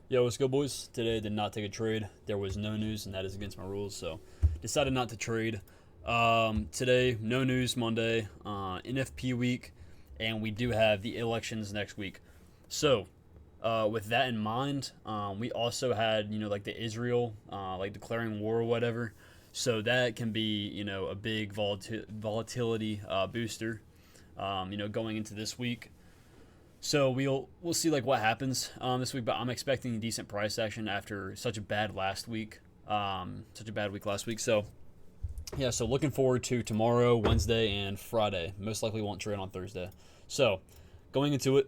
Yo, what's good, boys? Today I did not take a trade. There was no news, and that is against my rules, so decided not to trade. Today, no news Monday, NFP week, and we do have the elections next week. So, with that in mind, we also had, like the Israel, like declaring war or whatever. So that can be, a big volatility booster, going into this week. So we'll see like what happens this week, but I'm expecting decent price action after such a bad week last week. So yeah, so looking forward to tomorrow, Wednesday, and Friday. Most likely won't trade on Thursday. So going into it,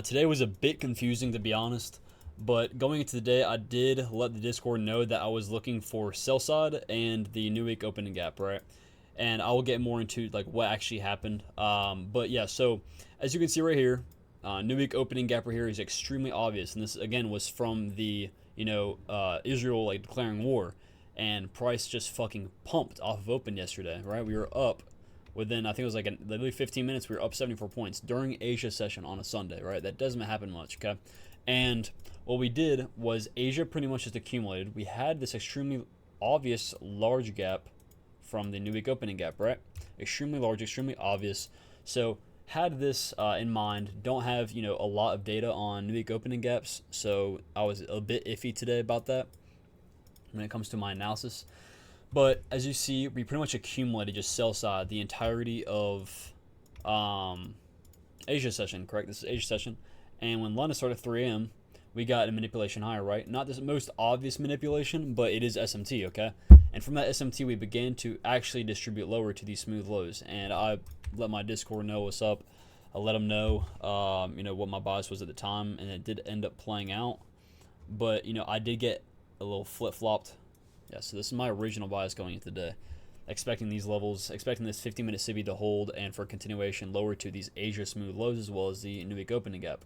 today was a bit confusing to be honest. But going into the day, I did let the Discord know that I was looking for sell side and the new week opening gap, right? And I will get more into like what actually happened. But yeah, so as you can see right here, new week opening gap right here is extremely obvious, and this again was from the Israel like declaring war, and price just fucking pumped off of open yesterday, right? We were up within I think it was like literally 15 minutes. We were up 74 points during Asia session on a Sunday, right? That doesn't happen much, okay? And what we did was Asia pretty much just accumulated. We had this extremely obvious large gap from the new week opening gap, right? Extremely large, extremely obvious. So had this in mind. Don't have a lot of data on new week opening gaps, so I was a bit iffy today about that when it comes to my analysis. But as you see, we pretty much accumulated just sell side the entirety of um, Asia session. Correct. This is Asia session, and when London started at 3 a.m., we got a manipulation higher, right? Not the most obvious manipulation, but it is SMT, okay? And from that SMT, we began to actually distribute lower to these smooth lows. And I let my Discord know what's up. I let them know, what my bias was at the time, and it did end up playing out. But I did get a little flip flopped. Yeah, so this is my original bias going into the day, expecting these levels, expecting this 50-minute CB to hold, and for continuation lower to these Asia smooth lows as well as the new week opening gap.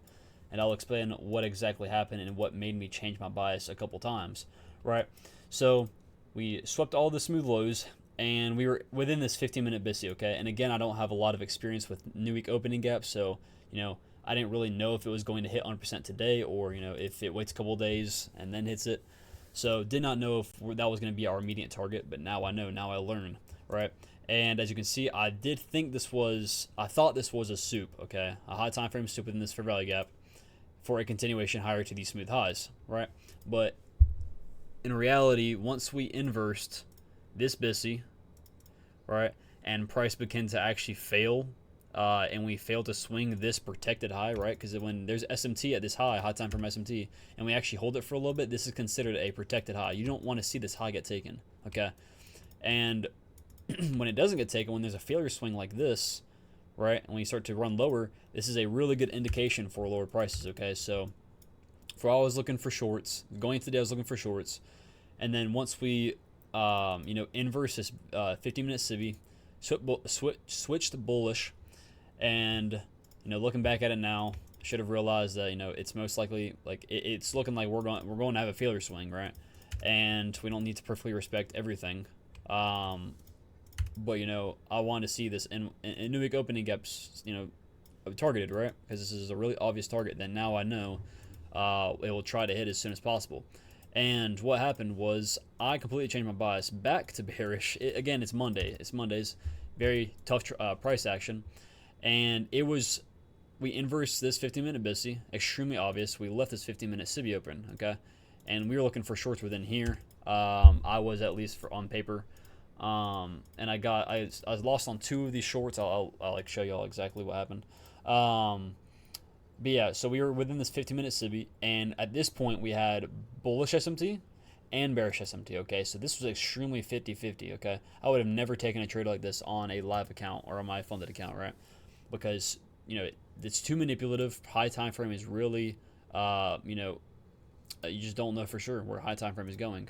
And I'll explain what exactly happened and what made me change my bias a couple times, right? So we swept all the smooth lows, and we were within this 15-minute BISI, okay? And again, I don't have a lot of experience with new week opening gaps, so, I didn't really know if it was going to hit 100% today or, if it waits a couple days and then hits it. So did not know if that was going to be our immediate target, but now I know, now I learn, right? And as you can see, I thought this was a soup, okay? A high time frame soup within this fair value gap for a continuation higher to these smooth highs, right? But in reality, once we inversed this BISI, right, and price began to actually fail, and we failed to swing this protected high, right? Because when there's SMT at this high time from SMT, and we actually hold it for a little bit, this is considered a protected high. You don't want to see this high get taken, okay? And when it doesn't get taken, when there's a failure swing like this, right, and when you start to run lower, this is a really good indication for lower prices, okay? So for all I was looking for shorts, going into the day I was looking for shorts, and then once we, inverse this 50-minute CIVI, switched bullish, and looking back at it now, should have realized that it's most likely like it's looking like we're going to have a failure swing, right? And we don't need to perfectly respect everything. But I want to see this in new week opening gaps, targeted, right? Because this is a really obvious target. Then now I know it will try to hit as soon as possible. And what happened was I completely changed my bias back to bearish. Again, it's Monday. It's Mondays. Very tough price action. And we inversed this 15-minute BISI, extremely obvious. We left this 15-minute CIBI open, okay? And we were looking for shorts within here. I was at least on paper. And I was lost on two of these shorts. I'll like show y'all exactly what happened. But yeah, so we were within this 15-minute CIBI, and at this point we had bullish SMT and bearish SMT, okay? So this was extremely 50-50, okay? I would have never taken a trade like this on a live account or on my funded account, right? Because, it's too manipulative. High time frame is really, you just don't know for sure where high time frame is going.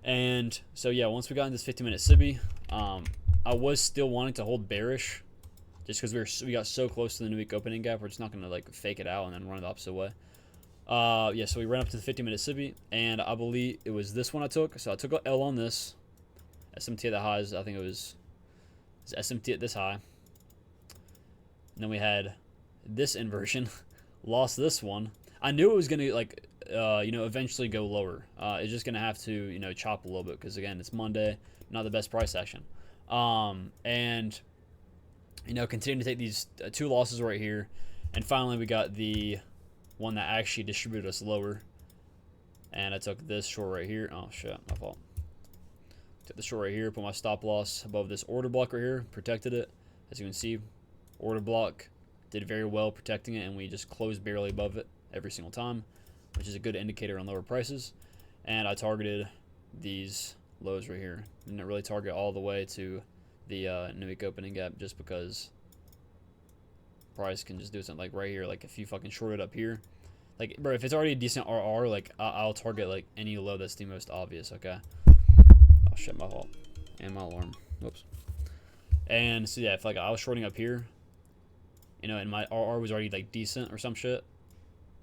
And so, yeah, once we got in this 15-minute CIBI, I was still wanting to hold bearish just because we got so close to the new week opening gap. We're just not going to, like, fake it out and then run it the opposite way. Yeah, so we ran up to the 50-minute CIBI, and I believe it was this one I took. So I took an L on this. SMT at the highs, I think it was SMT at this high. And then we had this inversion. Lost this one. I knew it was going to, like, eventually go lower. It's just gonna have to chop a little bit because again, it's Monday, not the best price action. And continue to take these two losses right here, and finally we got the one that actually distributed us lower. And I took this short right here. Oh shit, my fault. Took the short right here, put my stop loss above this order block right here, protected it. As you can see, order block did very well protecting it, and we just closed barely above it every single time, which is a good indicator on lower prices. And I targeted these lows right here. Didn't really target all the way to the new week opening gap just because price can just do something like right here. Like if you fucking short it up here, like bro, if it's already a decent RR, like I'll target like any low that's the most obvious. Okay. Oh shit, my fault. And my alarm. Whoops. And so yeah, if like I was shorting up here, and my RR was already like decent or some shit,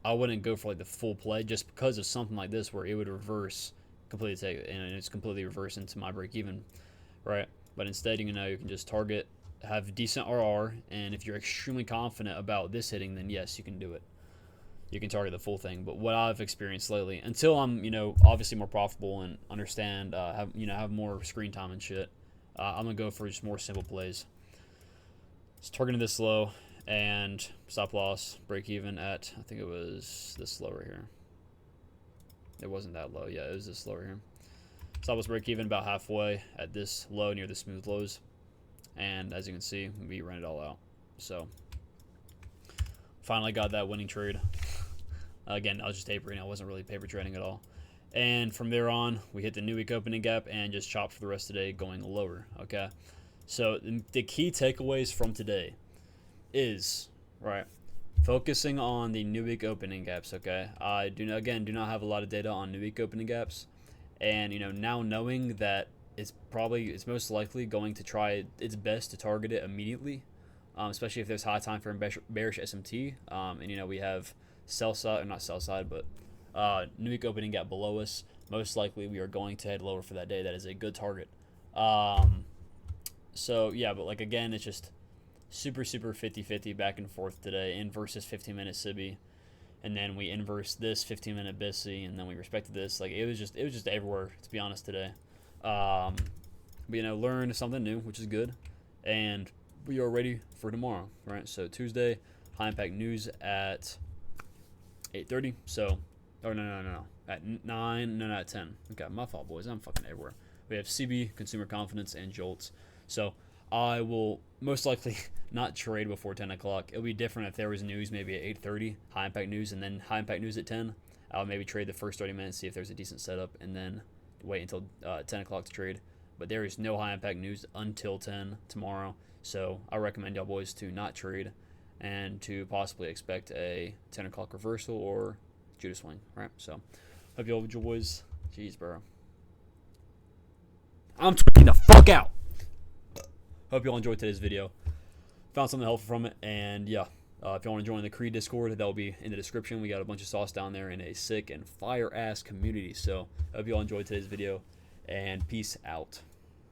I wouldn't go for like the full play just because of something like this where it would reverse completely, take and it's completely reverse into my break even, right? But instead, you can just target, have decent RR, and if you're extremely confident about this hitting, then yes, you can do it. You can target the full thing. But what I've experienced lately, until I'm obviously more profitable and understand, have more screen time and shit, I'm gonna go for just more simple plays. Just targeting this low and stop loss, break even at, I think it was this low right here. It wasn't that low. Yeah, it was this low right here. Stop loss, break even about halfway at this low near the smooth lows. And as you can see, we ran it all out. So finally got that winning trade. Again, I was just tapering. I wasn't really paper trading at all. And from there on, we hit the new week opening gap and just chopped for the rest of the day going lower. Okay. So the key takeaways from today is, right, focusing on the new week opening gaps. Okay. I do not have a lot of data on new week opening gaps. And now knowing that it's most likely going to try its best to target it immediately, especially if there's high time for bearish SMT, and we have sell side, or not sell side, but new week opening gap below us. Most likely we are going to head lower for that day. That is a good target. So yeah, but like again, it's just super 50-50 back and forth today. Inverse 15-minute SIBI. And then we inverse this 15-minute BISI, and then we respected this. Like it was just everywhere, to be honest, today. But learned something new, which is good, and we are ready for tomorrow, right? So Tuesday, high impact news at 8:30. So, or no, at 9, no, at 10. Okay, my fault, boys. I'm fucking everywhere. We have CB, consumer confidence, and JOLTS. So I will most likely not trade before 10 o'clock. It'll be different if there was news maybe at 8:30, high impact news, and then high impact news at 10. I'll maybe trade the first 30 minutes, see if there's a decent setup, and then wait until 10 o'clock to trade. But there is no high impact news until 10 tomorrow. So I recommend y'all boys to not trade and to possibly expect a 10 o'clock reversal or Judah swing, right? So hope y'all enjoy, boys. Jeez, bro. I'm tweeting the fuck out. Hope y'all enjoyed today's video. Found something helpful from it, and yeah, if y'all want to join the Creed Discord, that will be in the description. We got a bunch of sauce down there in a sick and fire-ass community. So, hope y'all enjoyed today's video, and peace out.